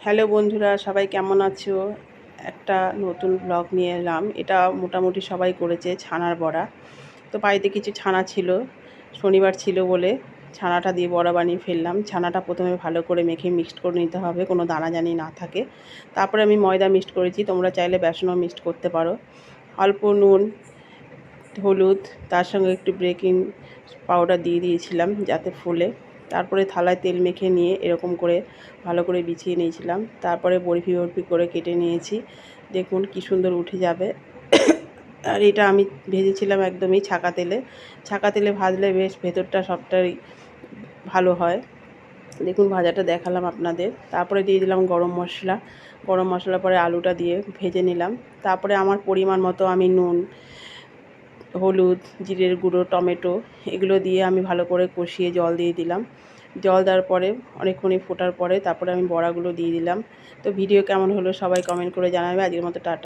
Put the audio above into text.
Hello বন্ধুরা, সবাই কেমন আছো? একটা নতুন ব্লগ নিয়ে এলাম। এটা মোটামুটি সবাই করেছে, ছানার বড়া। তো বাড়িতে কিছু ছানা ছিল, শনিবার ছিল বলে ছানাটা দিয়ে বড়া বানিয়ে ফেললাম। ছানাটা প্রথমে ভালো করে মেখে মিক্সড করে নিতে হবে, কোনো দানা জানি না থাকে। তারপরে আমি ময়দা মিক্সড করেছি, তোমরা চাইলে বেসনও মিক্সড করতে পারো। অল্প নুন, হলুদ, তার সঙ্গে একটু বেকিং পাউডার দিয়ে দিয়েছিলাম যাতে ফুলে। তারপরে থালায় তেল মেখে নিয়ে এরকম করে ভালো করে বিছিয়ে নিয়েছিলাম। তারপরে বরফি বরফি করে কেটে নিয়েছি। দেখুন কি সুন্দর উঠে যাবে। আর এটা আমি ভেজেছিলাম একদমই ছাকা তেলে। ছাকা তেলে ভাজলে বেশ ভেতরটা সবটাই ভালো হয়। দেখুন ভাজাটা দেখালাম আপনাদের। তারপরে দিয়ে দিলাম গরম মশলা। গরম মশলার পরে আলুটা দিয়ে ভেজে নিলাম। তারপরে আমার পরিমাণ মতো আমি নুন, হলুদ, জিরের গুঁড়ো, টমেটো এগুলো দিয়ে আমি ভালো করে কষিয়ে জল দিয়ে দিলাম। জল দেওয়ার পরে অনেকক্ষণ ফোটার পরে তারপরে আমি বড়াগুলো দিয়ে দিলাম। তো ভিডিও কেমন হলো সবাই কমেন্ট করে জানাবে। আজকের মতো টাটা।